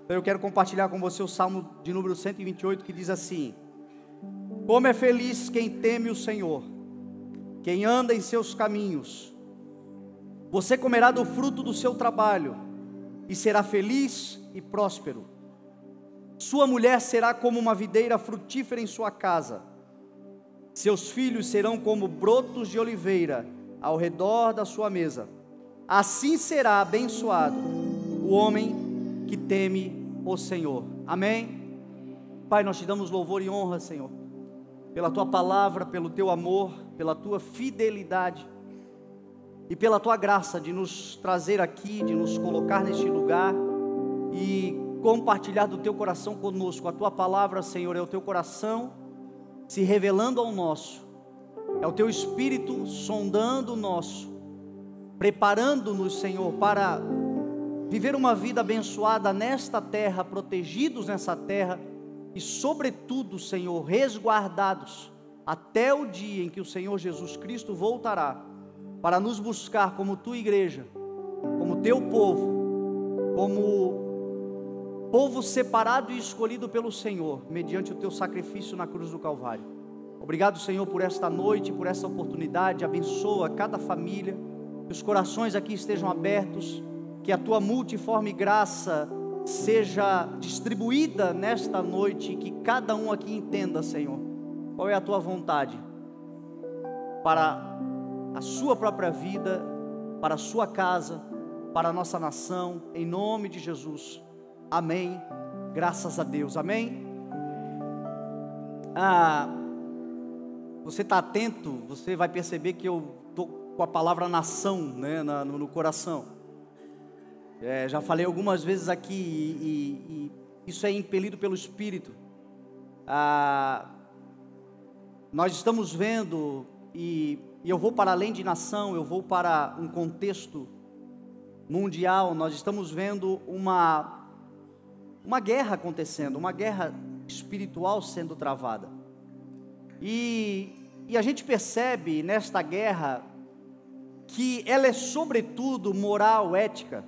Então eu quero compartilhar com você o Salmo de número 128, que diz assim: como é feliz quem teme o Senhor, quem anda em seus caminhos. Você comerá do fruto do seu trabalho e será feliz e próspero. Sua mulher será como uma videira frutífera em sua casa. Seus filhos serão como brotos de oliveira ao redor da sua mesa. Assim será abençoado o homem que teme o Senhor. Amém? Pai, nós te damos louvor e honra, Senhor, pela tua palavra, pelo teu amor, pela tua fidelidade e pela tua graça de nos trazer aqui, de nos colocar neste lugar e compartilhar do teu coração conosco. A tua palavra, Senhor, é o teu coração se revelando ao nosso, é o teu Espírito sondando o nosso, preparando-nos, Senhor, para viver uma vida abençoada nesta terra, protegidos nessa terra e sobretudo, Senhor, resguardados até o dia em que o Senhor Jesus Cristo voltará para nos buscar como tua igreja, como teu povo, como povo separado e escolhido pelo Senhor, mediante o teu sacrifício na cruz do Calvário. Obrigado, Senhor, por esta noite, por essa oportunidade. Abençoa cada família, que os corações aqui estejam abertos, que a tua multiforme graça seja distribuída nesta noite, que cada um aqui entenda, Senhor, qual é a tua vontade para a sua própria vida, para a sua casa, para a nossa nação, em nome de Jesus. Amém, graças a Deus, amém? Você está atento, você vai perceber que eu estou com a palavra nação, né, no coração. Já falei algumas vezes aqui e isso é impelido pelo Espírito. Nós estamos vendo, e eu vou para além de nação, eu vou para um contexto mundial. Nós estamos vendo uma guerra acontecendo, uma guerra espiritual sendo travada. E a gente percebe nesta guerra que ela é sobretudo moral, ética.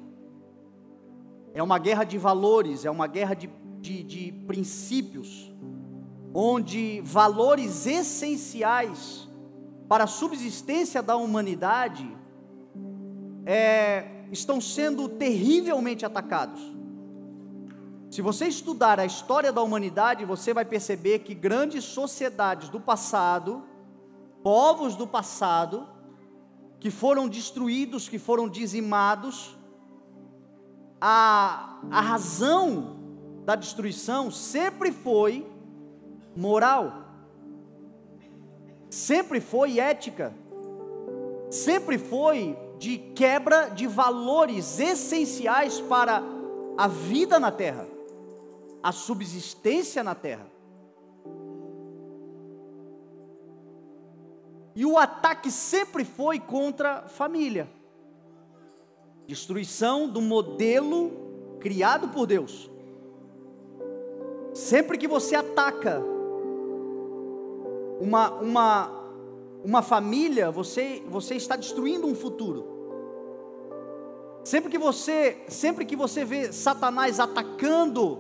É uma guerra de valores, é uma guerra de princípios, onde valores essenciais para a subsistência da humanidade estão sendo terrivelmente atacados. Se você estudar a história da humanidade, você vai perceber que grandes sociedades do passado, povos do passado, que foram destruídos, que foram dizimados, a razão da destruição sempre foi moral, sempre foi ética, sempre foi de quebra de valores essenciais para a vida na terra, a subsistência na terra. E o ataque sempre foi contra a família. Destruição do modelo criado por Deus. Sempre que você ataca uma família, você está destruindo um futuro. Sempre que você vê Satanás atacando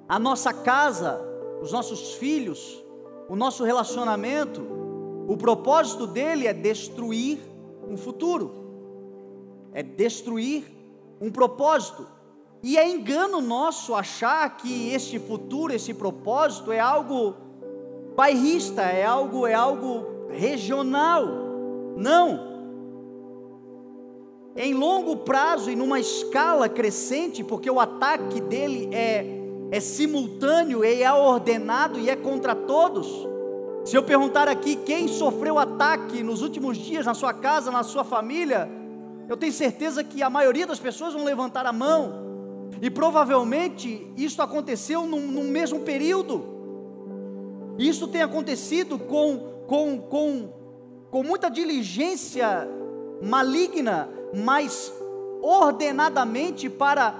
a nossa casa, os nossos filhos, o nosso relacionamento, o propósito dele é destruir um futuro, é destruir um propósito. E é engano nosso achar que este futuro, esse propósito é algo bairrista, é algo regional. Não. Em longo prazo e numa escala crescente, porque o ataque dele é simultâneo, e é ordenado e é contra todos. Se eu perguntar aqui quem sofreu ataque nos últimos dias na sua casa, na sua família, eu tenho certeza que a maioria das pessoas vão levantar a mão. E provavelmente isso aconteceu num mesmo período. Isso tem acontecido com muita diligência maligna, mas ordenadamente para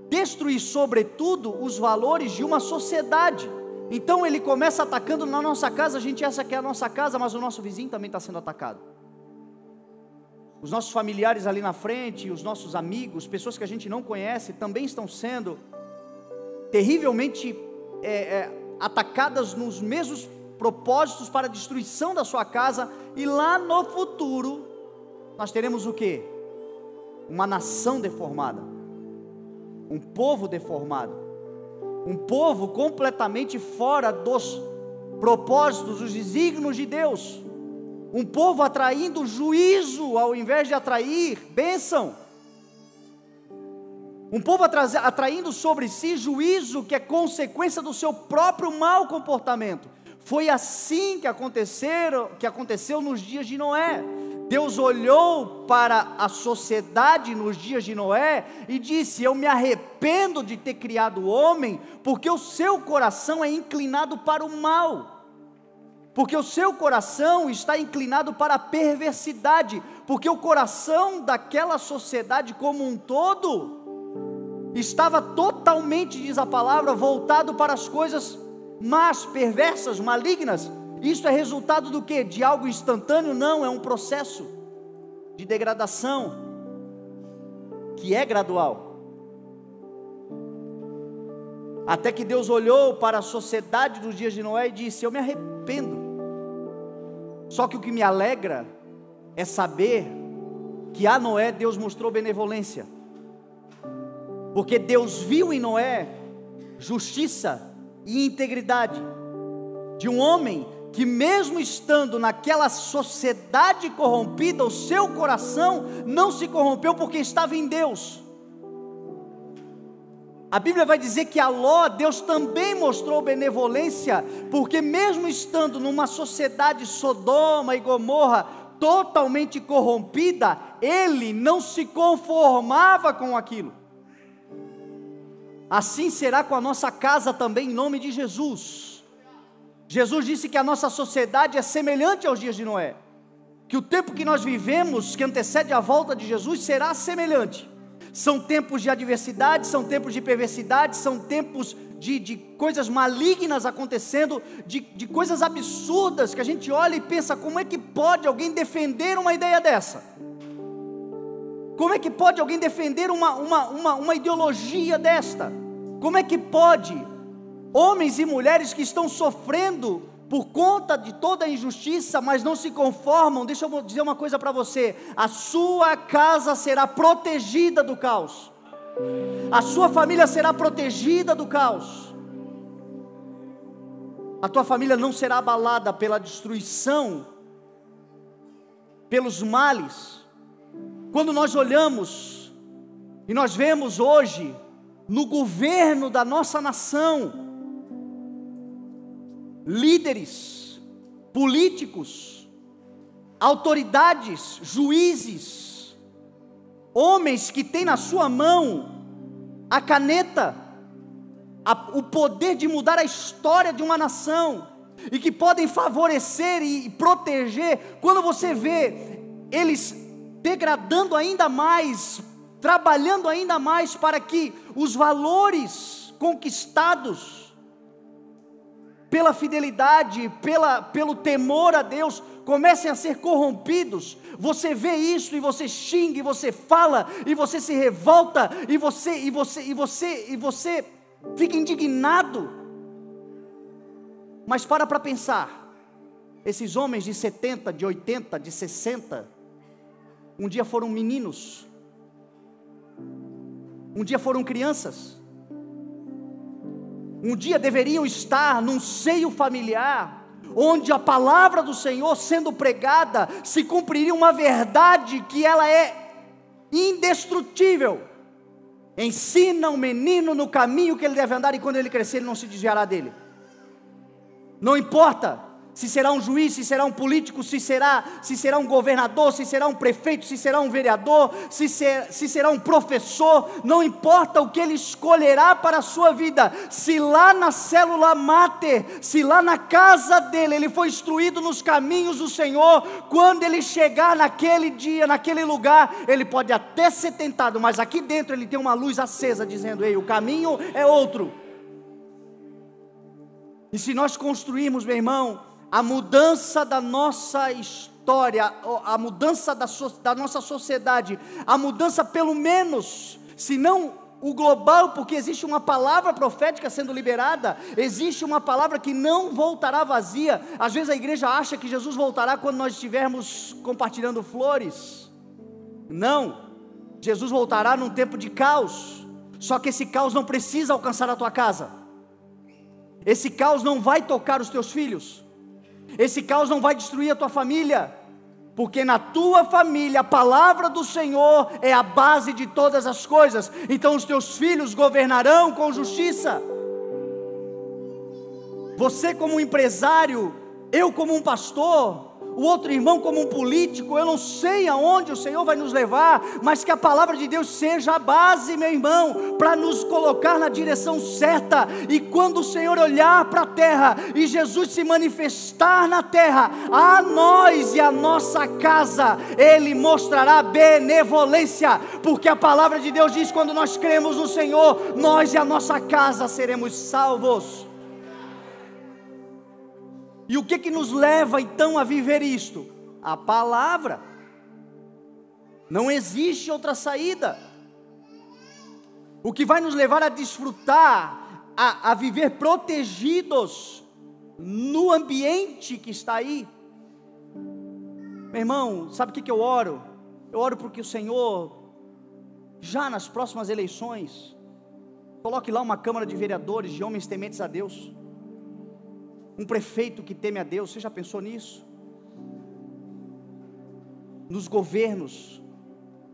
destruir sobretudo os valores de uma sociedade. Então ele começa atacando na nossa casa, a gente acha que é a nossa casa, mas o nosso vizinho também está sendo atacado. os nossos familiares ali na frente, os nossos amigos, pessoas que a gente não conhece, também estão sendo terrivelmente atacadas nos mesmos propósitos para a destruição da sua casa, e lá no futuro, nós teremos o quê? Uma nação deformada, um povo deformado, um povo completamente fora dos propósitos, dos desígnios de Deus, um povo atraindo juízo ao invés de atrair bênção, um povo atraindo sobre si juízo que é consequência do seu próprio mau comportamento. Foi assim que aconteceu nos dias de Noé. Deus olhou para a sociedade nos dias de Noé e disse: eu me arrependo de ter criado o homem, porque o seu coração é inclinado para o mal, porque o seu coração está inclinado para a perversidade, porque o coração daquela sociedade como um todo estava totalmente, diz a palavra, voltado para as coisas más, perversas, malignas. Isso é resultado do quê? De algo instantâneo? Não, é um processo de degradação que é gradual. Até que Deus olhou para a sociedade dos dias de Noé e disse: eu me arrependo. Só que o que me alegra é saber que a Noé Deus mostrou benevolência, porque Deus viu em Noé justiça e integridade, de um homem que mesmo estando naquela sociedade corrompida, o seu coração não se corrompeu porque estava em Deus. A Bíblia vai dizer que a Ló, Deus também mostrou benevolência, porque mesmo estando numa sociedade Sodoma e Gomorra, totalmente corrompida, ele não se conformava com aquilo. Assim será com a nossa casa também, em nome de Jesus. Jesus disse que a nossa sociedade é semelhante aos dias de Noé, que o tempo que nós vivemos, que antecede a volta de Jesus, será semelhante. São tempos de adversidade, são tempos de perversidade, são tempos de coisas malignas acontecendo, de coisas absurdas, que a gente olha e pensa: como é que pode alguém defender uma ideia dessa? Como é que pode alguém defender uma ideologia desta? Como é que pode homens e mulheres que estão sofrendo por conta de toda a injustiça, mas não se conformam? Deixa eu dizer uma coisa para você: a sua casa será protegida do caos, a sua família será protegida do caos, a tua família não será abalada pela destruição, pelos males. Quando nós olhamos e nós vemos hoje no governo da nossa nação, líderes, políticos, autoridades, juízes, homens que têm na sua mão a caneta, o poder de mudar a história de uma nação, e que podem favorecer e proteger, quando você vê eles degradando ainda mais, trabalhando ainda mais para que os valores conquistados pela fidelidade, pelo temor a Deus, comecem a ser corrompidos, você vê isso e você xinga, e você fala, e você se revolta, e você fica indignado. Mas para pensar, esses homens de 70, de 80, de 60, um dia foram meninos, um dia foram crianças, um dia deveriam estar num seio familiar, onde a palavra do Senhor sendo pregada, se cumpriria uma verdade que ela é indestrutível. Ensina o menino no caminho que ele deve andar, e quando ele crescer ele não se desviará dele. Não importa se será um juiz, se será um político, se será um governador, se será um prefeito, se será um vereador, se será um professor, não importa o que ele escolherá para a sua vida, se lá na célula máter, se lá na casa dele, ele foi instruído nos caminhos do Senhor, quando ele chegar naquele dia, naquele lugar, ele pode até ser tentado, mas aqui dentro ele tem uma luz acesa, dizendo: ei, o caminho é outro. E se nós construirmos, meu irmão, a mudança da nossa história, a mudança da nossa sociedade, a mudança pelo menos, se não o global, porque existe uma palavra profética sendo liberada, existe uma palavra que não voltará vazia. Às vezes a igreja acha que Jesus voltará quando nós estivermos compartilhando flores. Não, Jesus voltará num tempo de caos, só que esse caos não precisa alcançar a tua casa, esse caos não vai tocar os teus filhos, esse caos não vai destruir a tua família, porque na tua família a palavra do Senhor é a base de todas as coisas. Então os teus filhos governarão com justiça. Você como um empresário, eu como um pastor, o outro irmão como um político, eu não sei aonde o Senhor vai nos levar, mas que a palavra de Deus seja a base, meu irmão, para nos colocar na direção certa. E quando o Senhor olhar para a terra e Jesus se manifestar na terra, a nós e a nossa casa, Ele mostrará benevolência, porque a palavra de Deus diz: quando nós cremos no Senhor, nós e a nossa casa seremos salvos. E o que nos leva então a viver isto? A palavra. Não existe outra saída. O que vai nos levar a desfrutar, a viver protegidos no ambiente que está aí. Meu irmão, sabe o que eu oro? Eu oro porque o Senhor, já nas próximas eleições, coloque lá uma Câmara de Vereadores de homens tementes a Deus, um prefeito que teme a Deus. Você já pensou nisso? Nos governos,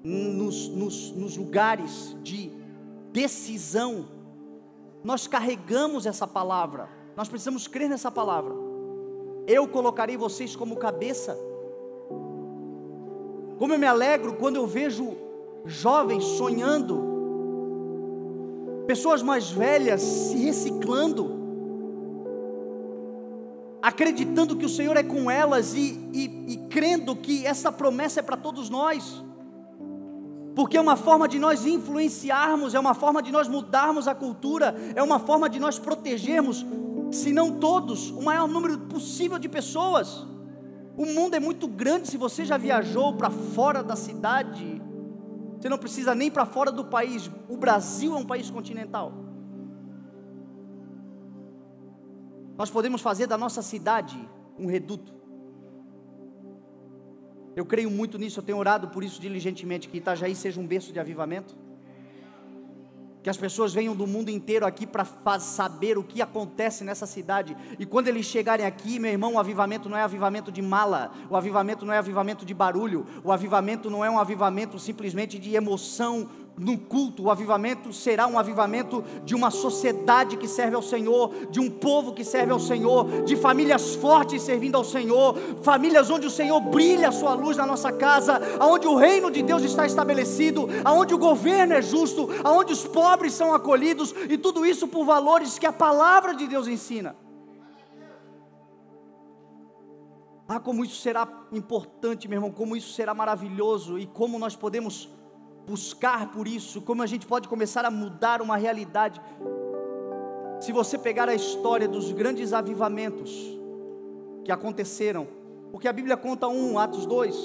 nos lugares de decisão, nós carregamos essa palavra, nós precisamos crer nessa palavra. Eu colocarei vocês como cabeça. Como eu me alegro quando eu vejo jovens sonhando, pessoas mais velhas se reciclando, acreditando que o Senhor é com elas e crendo que essa promessa é para todos nós, porque é uma forma de nós influenciarmos, é uma forma de nós mudarmos a cultura, é uma forma de nós protegermos, se não todos, o maior número possível de pessoas. O mundo é muito grande. Se você já viajou para fora da cidade, você não precisa nem para fora do país. O Brasil é um país continental. Nós podemos fazer da nossa cidade um reduto. Eu creio muito nisso, eu tenho orado por isso diligentemente, que Itajaí seja um berço de avivamento, que as pessoas venham do mundo inteiro aqui para saber o que acontece nessa cidade, e quando eles chegarem aqui, meu irmão, o avivamento não é avivamento de mala, o avivamento não é avivamento de barulho, o avivamento não é um avivamento simplesmente de emoção no culto. O avivamento será um avivamento de uma sociedade que serve ao Senhor, de um povo que serve ao Senhor, de famílias fortes servindo ao Senhor, famílias onde o Senhor brilha a sua luz na nossa casa, onde o reino de Deus está estabelecido, onde o governo é justo, onde os pobres são acolhidos, e tudo isso por valores que a palavra de Deus ensina. Ah, como isso será importante, meu irmão, como isso será maravilhoso, e como nós podemos buscar por isso, como a gente pode começar a mudar uma realidade. Se você pegar a história dos grandes avivamentos que aconteceram, porque a Bíblia conta Atos 2,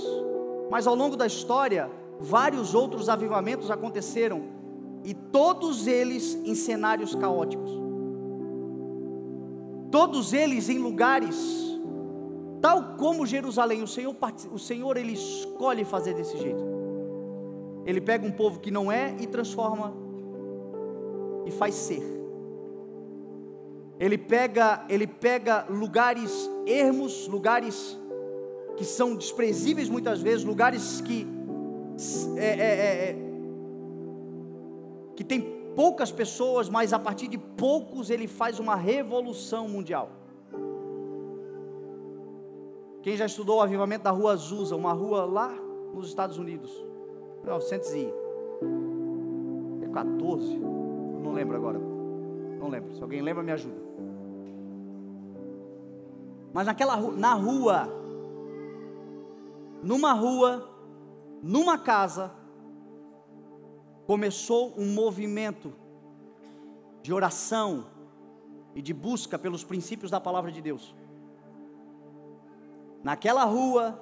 mas ao longo da história, vários outros avivamentos aconteceram, e todos eles em cenários caóticos, todos eles em lugares, tal como Jerusalém. O Senhor ele escolhe fazer desse jeito. Ele pega um povo que não é e transforma e faz ser. Ele pega lugares ermos, lugares que são desprezíveis muitas vezes, lugares que tem poucas pessoas, mas a partir de poucos ele faz uma revolução mundial. Quem já estudou o avivamento da Rua Azusa, uma rua lá nos Estados Unidos, 1914, não lembro agora, não lembro, se alguém lembra me ajuda. Mas numa rua, numa casa, começou um movimento de oração e de busca pelos princípios da palavra de Deus. Naquela rua,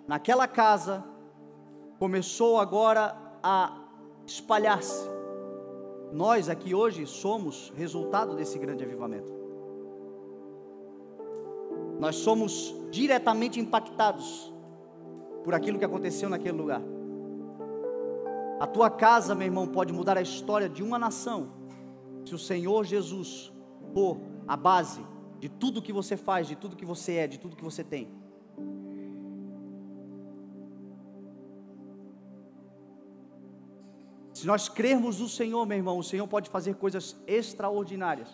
naquela casa, começou agora a espalhar-se. Nós aqui hoje somos resultado desse grande avivamento. Nós somos diretamente impactados por aquilo que aconteceu naquele lugar. A tua casa, meu irmão, pode mudar a história de uma nação, se o Senhor Jesus for a base de tudo que você faz, de tudo que você é, de tudo que você tem. Se nós crermos no Senhor, meu irmão, o Senhor pode fazer coisas extraordinárias.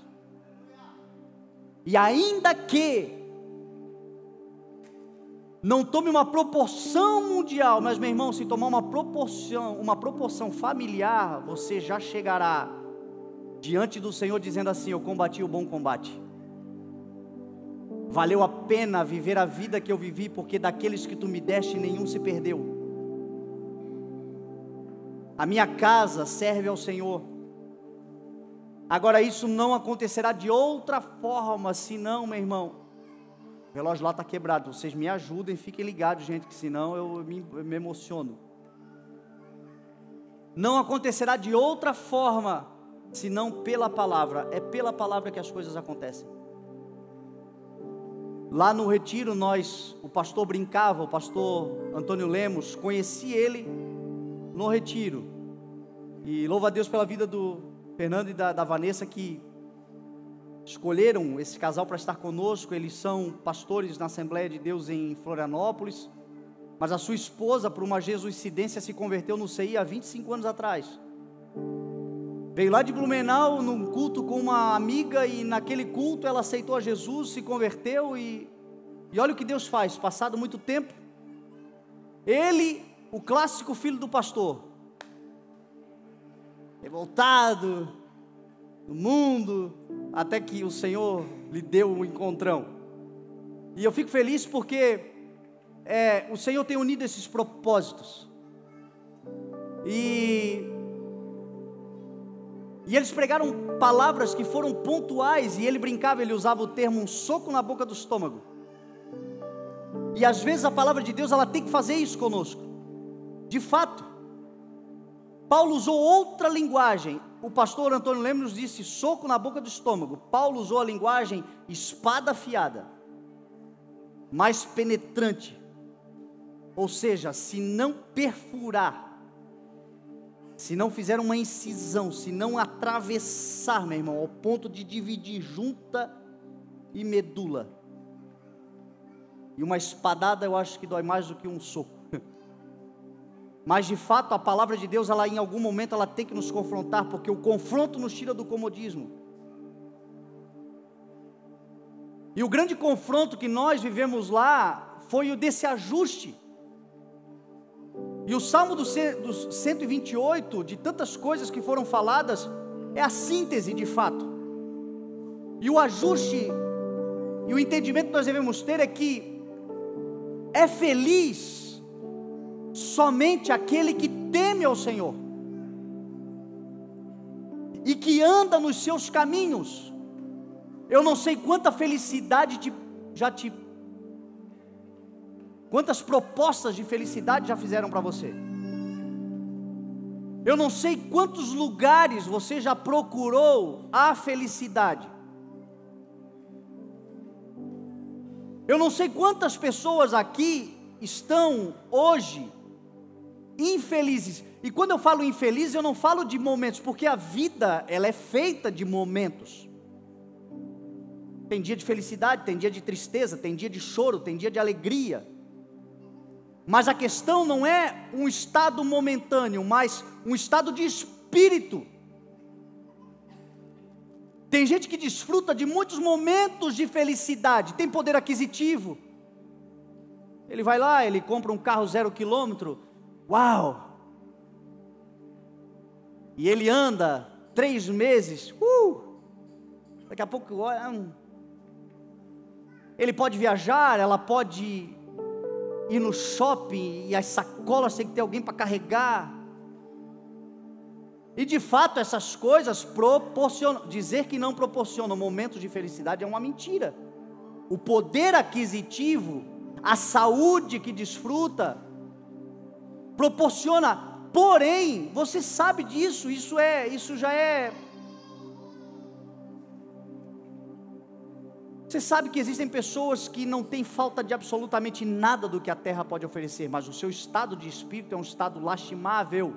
E ainda que não tome uma proporção mundial, mas, meu irmão, se tomar uma proporção familiar, você já chegará diante do Senhor dizendo assim: eu combati o bom combate. Valeu a pena viver a vida que eu vivi, porque daqueles que tu me deste, nenhum se perdeu. A minha casa serve ao Senhor. Agora, isso não acontecerá de outra forma, senão, meu irmão, o relógio lá está quebrado. Vocês me ajudem, fiquem ligados, gente, que senão eu me emociono. Não acontecerá de outra forma, senão pela palavra. É pela palavra que as coisas acontecem. Lá no retiro, o pastor brincava, o pastor Antônio Lemos, conheci ele no retiro. E louva a Deus pela vida do Fernando e da Vanessa, que escolheram esse casal para estar conosco. Eles são pastores na Assembleia de Deus em Florianópolis, mas a sua esposa, por uma jesuicidência, se converteu no CI há 25 anos atrás. Veio lá de Blumenau num culto com uma amiga, e naquele culto ela aceitou a Jesus, se converteu, e olha o que Deus faz. Passado muito tempo, ele, o clássico filho do pastor, revoltado no mundo, até que o Senhor lhe deu um encontrão. E eu fico feliz porque o Senhor tem unido esses propósitos. E eles pregaram palavras que foram pontuais, e ele brincava, ele usava o termo um soco na boca do estômago. E às vezes a palavra de Deus, ela tem que fazer isso conosco. De fato, Paulo usou outra linguagem. O pastor Antônio Lemos nos disse soco na boca do estômago. Paulo usou a linguagem espada afiada, mais penetrante. Ou seja, se não perfurar, se não fizer uma incisão, se não atravessar, meu irmão, ao ponto de dividir junta e medula. E uma espadada eu acho que dói mais do que um soco. Mas de fato a palavra de Deus, ela em algum momento ela tem que nos confrontar, porque o confronto nos tira do comodismo. E o grande confronto que nós vivemos lá foi o desse ajuste. E o Salmo do 128, de tantas coisas que foram faladas, é a síntese de fato. E o ajuste e o entendimento que nós devemos ter é que é feliz somente aquele que teme ao Senhor e que anda nos seus caminhos. Eu não sei quanta felicidade quantas propostas de felicidade já fizeram para você. Eu não sei quantos lugares você já procurou a felicidade. Eu não sei quantas pessoas aqui estão hoje infelizes. E quando eu falo infeliz, eu não falo de momentos, porque a vida, ela é feita de momentos. Tem dia de felicidade, tem dia de tristeza, tem dia de choro, tem dia de alegria. Mas a questão não é um estado momentâneo, mas um estado de espírito. Tem gente que desfruta de muitos momentos de felicidade, tem poder aquisitivo. Ele vai lá, ele compra um carro 0 quilômetro, uau! E ele anda 3 meses, daqui a pouco, ele pode viajar, ela pode ir no shopping, e as sacolas tem que ter alguém para carregar. E de fato essas coisas proporcionam. Dizer que não proporcionam momentos de felicidade é uma mentira. O poder aquisitivo, a saúde que desfruta, proporciona. Porém, você sabe disso, isso já é. Você sabe que existem pessoas que não têm falta de absolutamente nada do que a terra pode oferecer, mas o seu estado de espírito é um estado lastimável.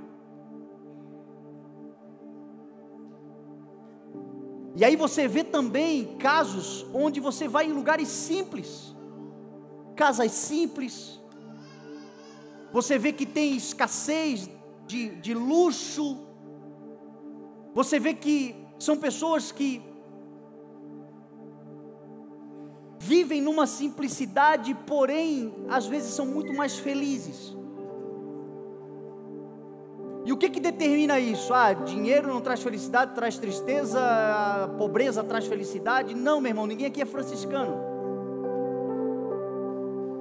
E aí você vê também casos onde você vai em lugares simples, casas simples, você vê que tem escassez de luxo, você vê que são pessoas que vivem numa simplicidade, porém, às vezes são muito mais felizes. E o que determina isso? Dinheiro não traz felicidade, traz tristeza, pobreza traz felicidade. Não, meu irmão, ninguém aqui é franciscano.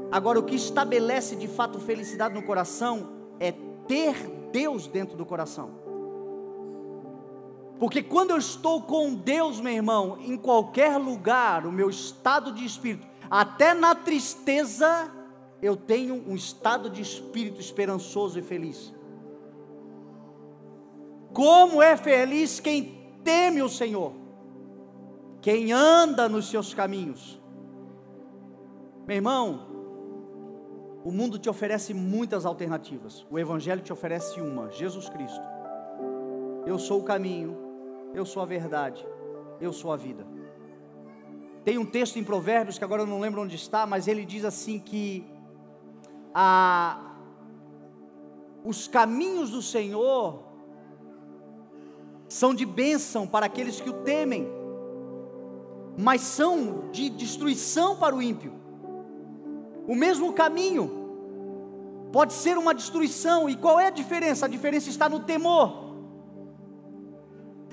Agora, o que estabelece de fato felicidade no coração é ter Deus dentro do coração. Porque quando eu estou com Deus, meu irmão, em qualquer lugar, o meu estado de espírito, até na tristeza, eu tenho um estado de espírito esperançoso e feliz. Como é feliz quem teme o Senhor, quem anda nos seus caminhos. Meu irmão, o mundo te oferece muitas alternativas, o Evangelho te oferece uma: Jesus Cristo. Eu sou o caminho, eu sou a verdade, eu sou a vida. Tem um texto em Provérbios, que agora eu não lembro onde está, mas ele diz assim que os caminhos do Senhor são de bênção para aqueles que o temem, mas são de destruição para o ímpio. O mesmo caminho pode ser uma destruição. E qual é a diferença? A diferença está no temor,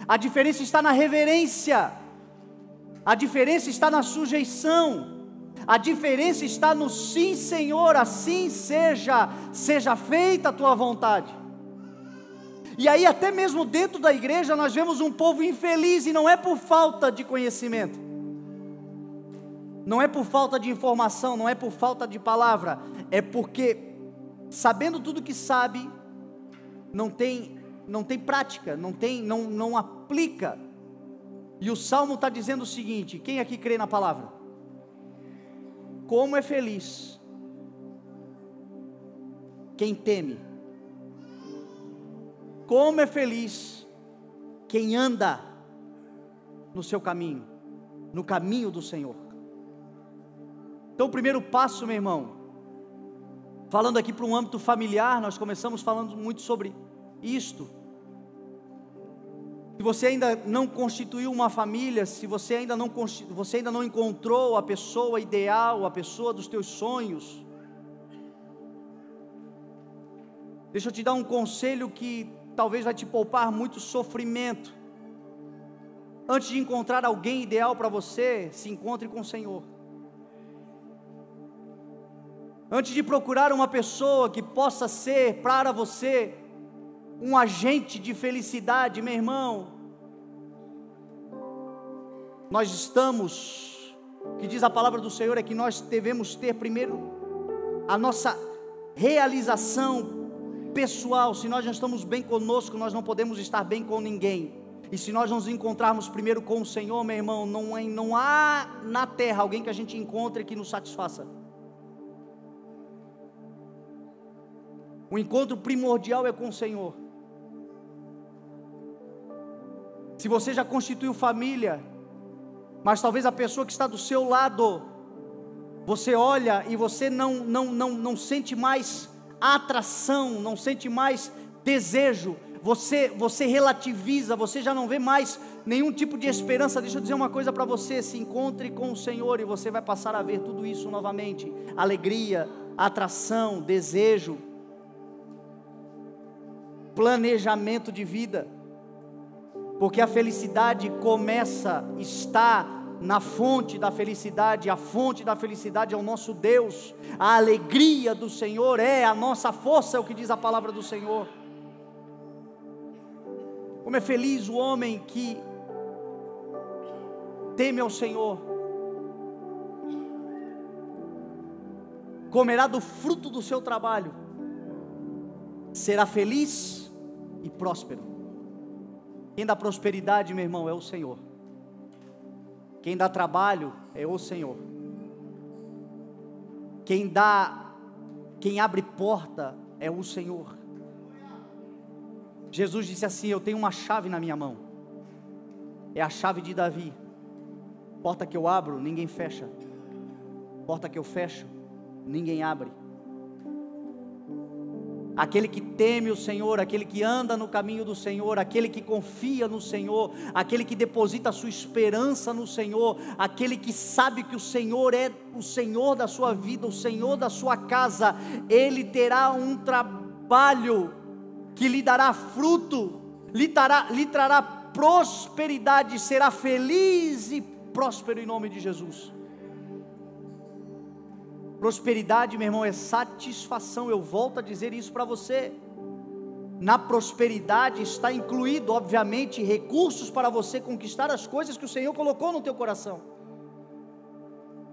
a diferença está na reverência, a diferença está na sujeição, a diferença está no sim, Senhor, assim seja feita a tua vontade. E aí, até mesmo dentro da igreja, nós vemos um povo infeliz, e não é por falta de conhecimento, não é por falta de informação, não é por falta de palavra, é porque, sabendo tudo que sabe, não tem prática, não aplica. E o Salmo está dizendo o seguinte: quem aqui crê na palavra? Como é feliz quem teme, como é feliz quem anda no seu caminho, no caminho do Senhor. Então, o primeiro passo, meu irmão, falando aqui para um âmbito familiar, nós começamos falando muito sobre isto. Se você ainda não constituiu uma família, se você ainda não encontrou a pessoa ideal, a pessoa dos teus sonhos, deixa eu te dar um conselho que talvez vai te poupar muito sofrimento. Antes de encontrar alguém ideal para você, se encontre com o Senhor. Antes de procurar uma pessoa que possa ser para você um agente de felicidade, meu irmão, nós estamos, o que diz a palavra do Senhor é que nós devemos ter primeiro a nossa realização pessoal. Se nós não estamos bem conosco, nós não podemos estar bem com ninguém. E se nós nos encontrarmos primeiro com o Senhor, meu irmão, não há na terra alguém que a gente encontre que nos satisfaça. O encontro primordial é com o Senhor. Se você já constituiu família, mas talvez a pessoa que está do seu lado, você olha e você não sente mais atração, não sente mais desejo, você relativiza, você já não vê mais nenhum tipo de esperança. Deixa eu dizer uma coisa para você: se encontre com o Senhor e você vai passar a ver tudo isso novamente: alegria, atração, desejo, planejamento de vida. Porque a felicidade está na fonte da felicidade. A fonte da felicidade é o nosso Deus. A alegria do Senhor é a nossa força, é o que diz a palavra do Senhor. Como é feliz o homem que teme ao Senhor. comerá do fruto do seu trabalho, será feliz e próspero. Quem dá prosperidade, meu irmão, é o Senhor. Quem dá trabalho é o Senhor. Quem abre porta é o Senhor. Jesus disse assim: eu tenho uma chave na minha mão, é a chave de Davi. Porta que eu abro, ninguém fecha. Porta que eu fecho, ninguém abre. Aquele que teme o Senhor, aquele que anda no caminho do Senhor, aquele que confia no Senhor, aquele que deposita a sua esperança no Senhor, aquele que sabe que o Senhor é o Senhor da sua vida, o Senhor da sua casa, ele terá um trabalho que lhe dará fruto, lhe trará prosperidade, será feliz e próspero em nome de Jesus. Prosperidade, meu irmão, é satisfação. Eu volto a dizer isso para você. Na prosperidade está incluído, obviamente, recursos para você conquistar as coisas que o Senhor colocou no teu coração.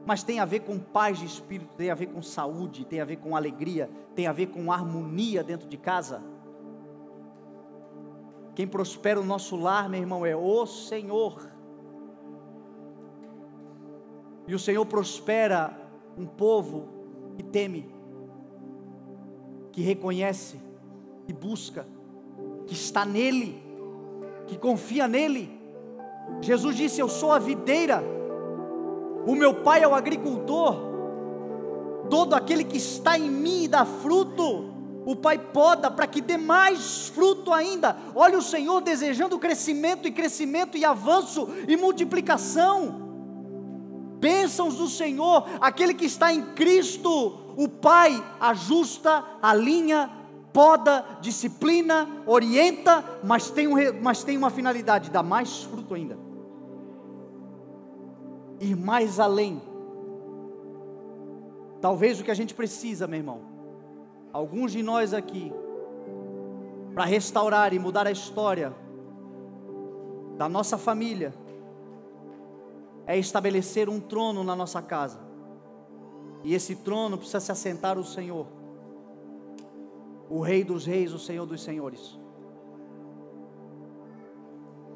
Mas tem a ver com paz de espírito, tem a ver com saúde, tem a ver com alegria, tem a ver com harmonia dentro de casa. Quem prospera o nosso lar, meu irmão, é o Senhor. E o Senhor prospera um povo que teme, que reconhece, que busca, que está nele, que confia nele. Jesus disse: eu sou a videira, o meu pai é o agricultor. Todo aquele que está em mim e dá fruto, o Pai poda para que dê mais fruto ainda. Olha o Senhor desejando crescimento e avanço e multiplicação. Bênçãos do Senhor. Aquele que está em Cristo, o Pai ajusta, alinha, poda, disciplina, orienta, mas tem uma finalidade: dá mais fruto ainda, ir mais além. Talvez o que a gente precisa, meu irmão, alguns de nós aqui, para restaurar e mudar a história da nossa família, é estabelecer um trono na nossa casa. E esse trono precisa se assentar o Senhor, o Rei dos Reis, o Senhor dos Senhores.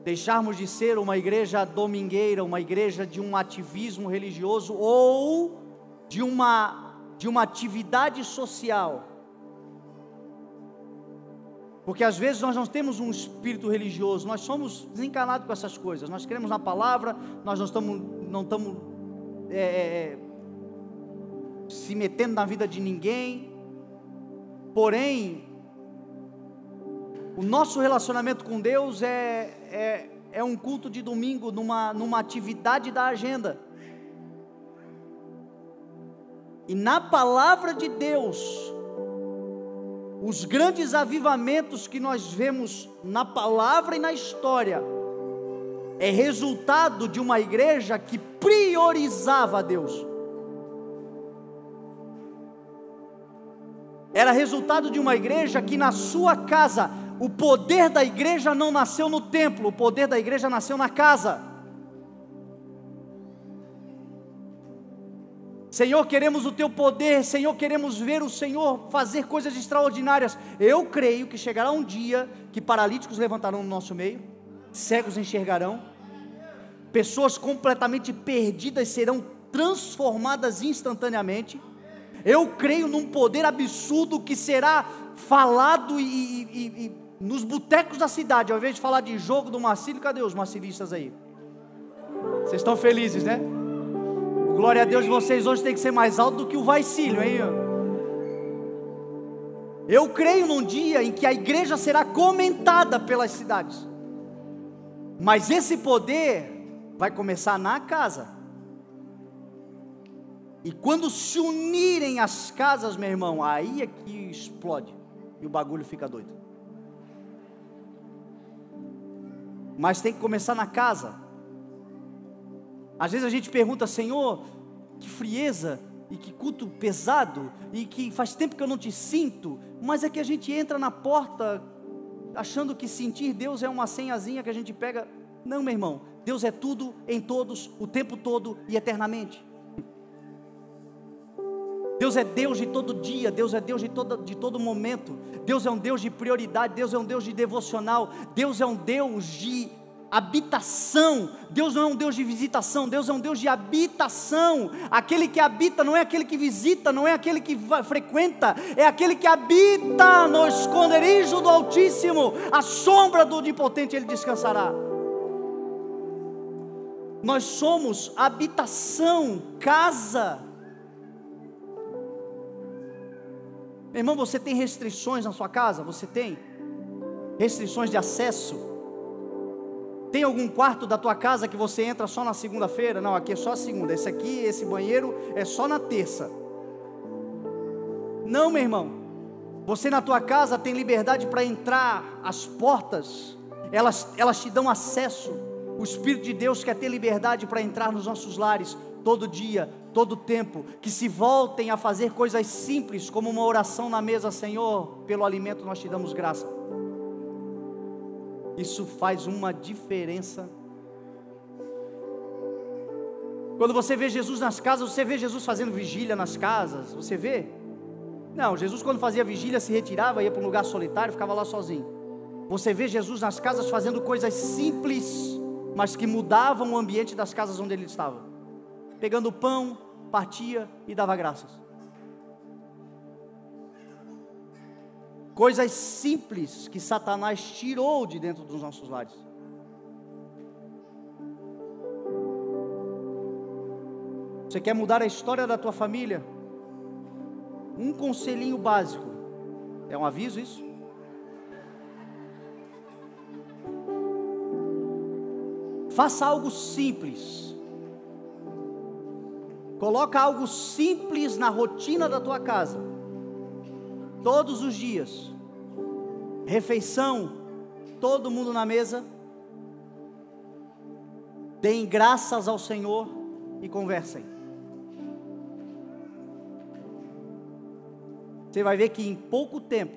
Deixarmos de ser uma igreja domingueira, uma igreja de um ativismo religioso ou de uma atividade social. Porque às vezes nós não temos um espírito religioso, nós somos desencanados com essas coisas. Nós cremos na palavra, nós não estamos se metendo na vida de ninguém. Porém, o nosso relacionamento com Deus é um culto de domingo, numa atividade da agenda. E na palavra de Deus, os grandes avivamentos que nós vemos na palavra e na história, é resultado de uma igreja que priorizava a Deus. Era resultado de uma igreja que na sua casa, o poder da igreja não nasceu no templo, o poder da igreja nasceu na casa. Senhor, queremos o teu poder, Senhor, queremos ver o Senhor fazer coisas extraordinárias. Eu creio que chegará um dia que paralíticos levantarão no nosso meio, cegos enxergarão, pessoas completamente perdidas serão transformadas instantaneamente. Eu creio num poder absurdo que será falado e nos botecos da cidade. Ao invés de falar de jogo do Marcílio, cadê os marcilistas aí? Vocês estão felizes, né? Glória a Deus, vocês hoje tem que ser mais alto do que o Vaicílio, hein? Eu creio num dia em que a igreja será comentada pelas cidades. Mas esse poder vai começar na casa. E quando se unirem as casas, meu irmão, aí é que explode e o bagulho fica doido. Mas tem que começar na casa. Às vezes a gente pergunta: Senhor, que frieza, e que culto pesado, e que faz tempo que eu não te sinto. Mas é que a gente entra na porta achando que sentir Deus é uma senhazinha que a gente pega. Não, meu irmão, Deus é tudo, em todos, o tempo todo e eternamente. Deus é Deus de todo dia, Deus é Deus de todo momento. Deus é um Deus de prioridade, Deus é um Deus de devocional, Deus é um Deus de habitação. Deus não é um Deus de visitação, Deus é um Deus de habitação. Aquele que habita não é aquele que visita, não é aquele que frequenta, é aquele que habita no esconderijo do Altíssimo, a sombra do Onipotente ele descansará. Nós somos habitação, casa. Meu irmão, você tem restrições na sua casa? Você tem restrições de acesso? Tem algum quarto da tua casa que você entra só na segunda-feira? Não, aqui é só a segunda. Esse aqui, esse banheiro é só na terça. Não, meu irmão. Você na tua casa tem liberdade para entrar. As portas, elas te dão acesso. O Espírito de Deus quer ter liberdade para entrar nos nossos lares, todo dia, todo tempo. Que se voltem a fazer coisas simples, como uma oração na mesa. Senhor, pelo alimento nós te damos graça. Isso faz uma diferença. Quando você vê Jesus nas casas, você vê Jesus fazendo vigília nas casas, você vê? Não, Jesus quando fazia vigília se retirava, ia para um lugar solitário, ficava lá sozinho. Você vê Jesus nas casas fazendo coisas simples, mas que mudavam o ambiente das casas onde ele estava. Pegando o pão, partia e dava graças. Coisas simples que Satanás tirou de dentro dos nossos lares. Você quer mudar a história da tua família? Um conselhinho básico. É um aviso isso? Faça algo simples. Coloca algo simples na rotina da tua casa. Todos os dias. Refeição, todo mundo na mesa. Deem graças ao Senhor e conversem. Você vai ver que em pouco tempo,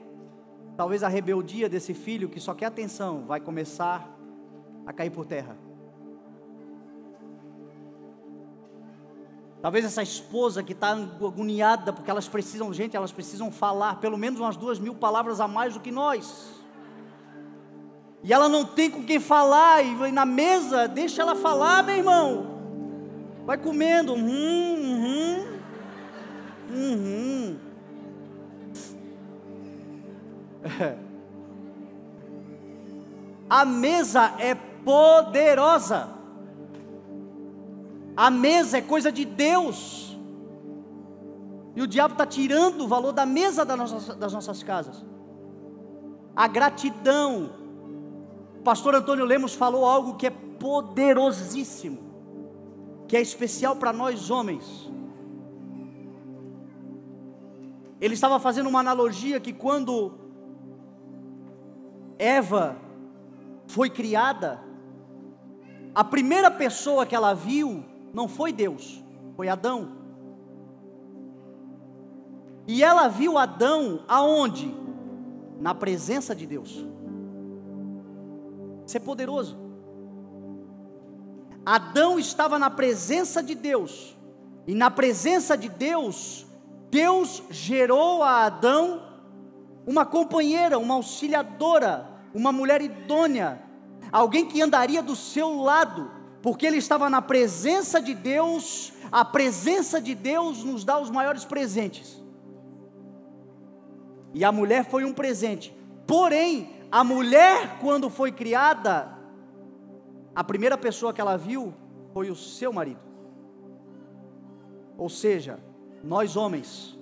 talvez a rebeldia desse filho que só quer atenção vai começar a cair por terra. Talvez essa esposa que está agoniada, porque elas precisam falar pelo menos umas 2.000 palavras a mais do que nós. E ela não tem com quem falar, e na mesa, deixa ela falar, meu irmão. Vai comendo, A mesa é poderosa. A mesa é coisa de Deus. E o diabo está tirando o valor da mesa das nossas casas. A gratidão. O pastor Antônio Lemos falou algo que é poderosíssimo, que é especial para nós homens. Ele estava fazendo uma analogia que quando Eva foi criada, a primeira pessoa que ela viu não foi Deus, foi Adão. E ela viu Adão aonde? Na presença de Deus. Isso é poderoso. Adão estava na presença de Deus, e na presença de Deus, Deus gerou a Adão uma companheira, uma auxiliadora, uma mulher idônea, alguém que andaria do seu lado, porque ele estava na presença de Deus. A presença de Deus nos dá os maiores presentes, e a mulher foi um presente. Porém, a mulher, quando foi criada, a primeira pessoa que ela viu foi o seu marido. Ou seja, nós homens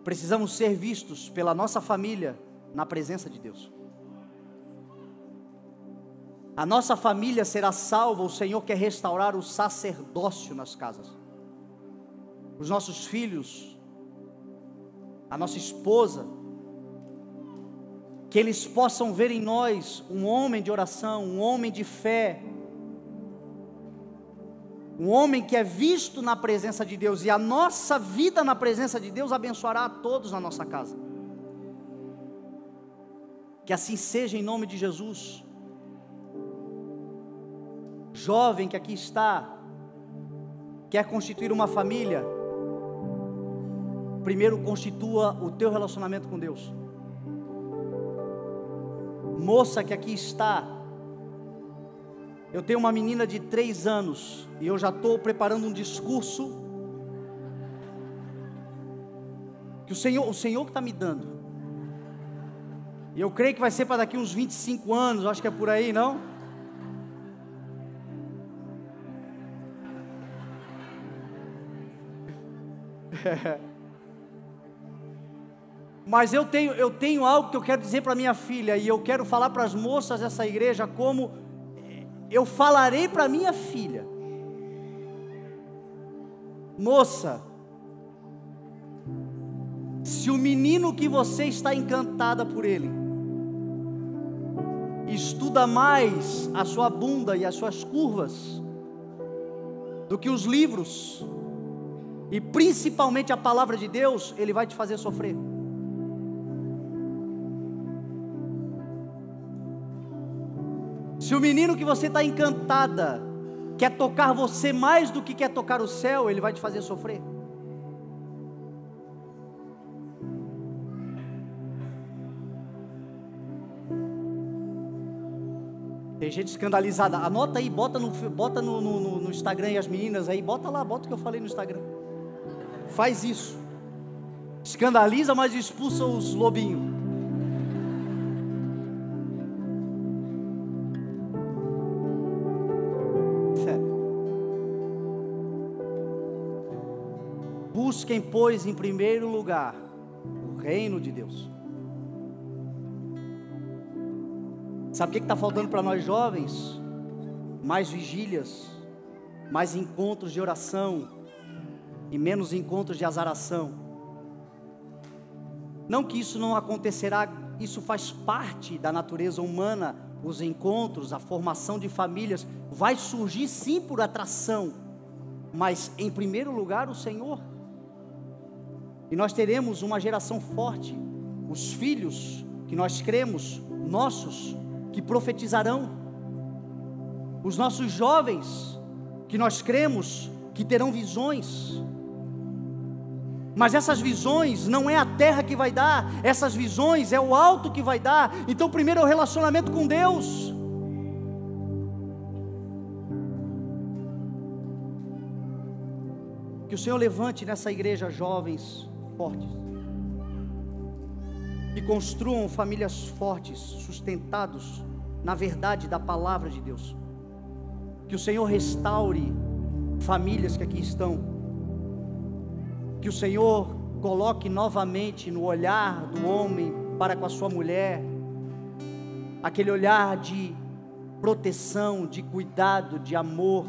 precisamos ser vistos pela nossa família na presença de Deus. A nossa família será salva. O Senhor quer restaurar o sacerdócio nas casas. Os nossos filhos, a nossa esposa, que eles possam ver em nós um homem de oração, um homem de fé, um homem que é visto na presença de Deus, e a nossa vida na presença de Deus abençoará a todos na nossa casa. Que assim seja em nome de Jesus. Jovem que aqui está, quer constituir uma família, primeiro constitua o teu relacionamento com Deus. Moça que aqui está, eu tenho uma menina de 3 anos, e eu já estou preparando um discurso, que o Senhor que está me dando, e eu creio que vai ser para daqui uns 25 anos, acho que é por aí, não? Mas eu tenho algo que eu quero dizer para minha filha, e eu quero falar para as moças dessa igreja, como eu falarei para minha filha. Moça, se o menino que você está encantada por ele, estuda mais a sua bunda e as suas curvas, do que os livros, e principalmente a palavra de Deus, ele vai te fazer sofrer. Se o menino que você está encantada quer tocar você mais do que quer tocar o céu, ele vai te fazer sofrer. Tem gente escandalizada. Anota aí, bota no Instagram e as meninas aí, bota lá, bota o que eu falei no Instagram. Faz isso. Escandaliza, mas expulsa os lobinhos. Busquem, pois, em primeiro lugar o reino de Deus. Sabe o que está faltando para nós jovens? Mais vigílias, mais encontros de oração e menos encontros de azaração. Não que isso não acontecerá, isso faz parte da natureza humana, os encontros, a formação de famílias, vai surgir sim por atração, mas em primeiro lugar o Senhor. E nós teremos uma geração forte, os filhos que nós cremos, nossos, que profetizarão, os nossos jovens, que nós cremos, que terão visões. Mas essas visões não é a terra que vai dar, essas visões é o alto que vai dar. Então primeiro é o relacionamento com Deus. Que o Senhor levante nessa igreja jovens fortes, que construam famílias fortes, sustentados na verdade da palavra de Deus. Que o Senhor restaure famílias que aqui estão. Que o Senhor coloque novamente no olhar do homem para com a sua mulher, aquele olhar de proteção, de cuidado, de amor,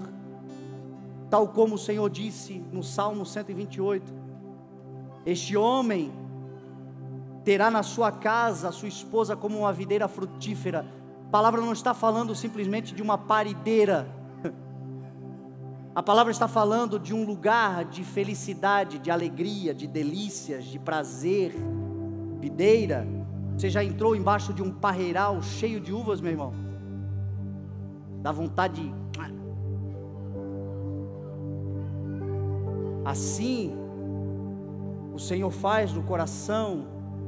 tal como o Senhor disse no Salmo 128, este homem terá na sua casa a sua esposa como uma videira frutífera. A palavra não está falando simplesmente de uma parideira, a palavra está falando de um lugar de felicidade, de alegria, de delícias, de prazer. Videira, você já entrou embaixo de um parreiral cheio de uvas, meu irmão? Dá vontade de... Assim, o Senhor faz no coração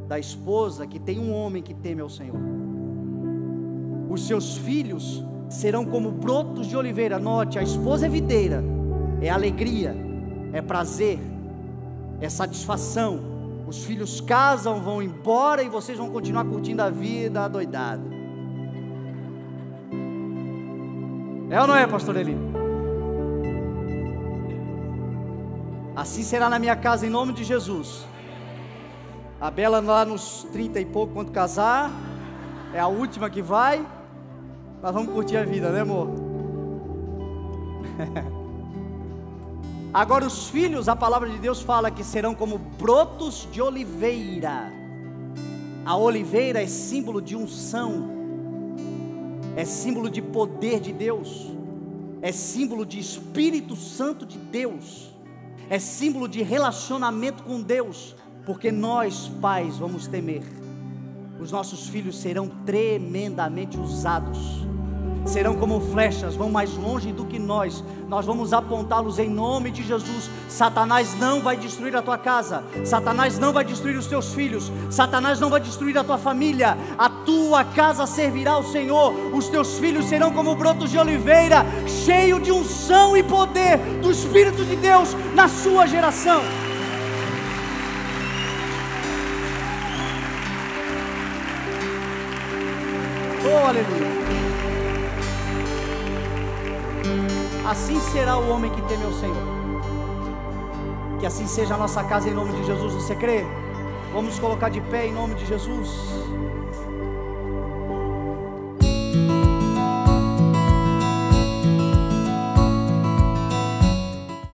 da esposa que tem um homem que teme ao Senhor. Os seus filhos serão como brotos de oliveira. Note, a esposa é videira, é alegria, é prazer, é satisfação. Os filhos casam, vão embora e vocês vão continuar curtindo a vida adoidado. É ou não é, pastor Eli? Assim será na minha casa, em nome de Jesus. A Bela lá nos 30 e pouco, quando casar, é a última que vai. Nós vamos curtir a vida, né, amor? Agora os filhos, a palavra de Deus fala que serão como brotos de oliveira. A oliveira é símbolo de unção, é símbolo de poder de Deus, é símbolo de Espírito Santo de Deus, é símbolo de relacionamento com Deus, porque nós, pais, vamos temer. Os nossos filhos serão tremendamente usados serão como flechas, vão mais longe do que nós vamos apontá-los em nome de Jesus. Satanás não vai destruir a tua casa, Satanás não vai destruir os teus filhos, Satanás não vai destruir a tua família. A tua casa servirá ao Senhor, os teus filhos serão como brotos de oliveira, cheio de unção e poder do Espírito de Deus na sua geração. Oh, aleluia. Assim será o homem que teme ao Senhor. Que assim seja a nossa casa em nome de Jesus. Você crê? Vamos colocar de pé em nome de Jesus.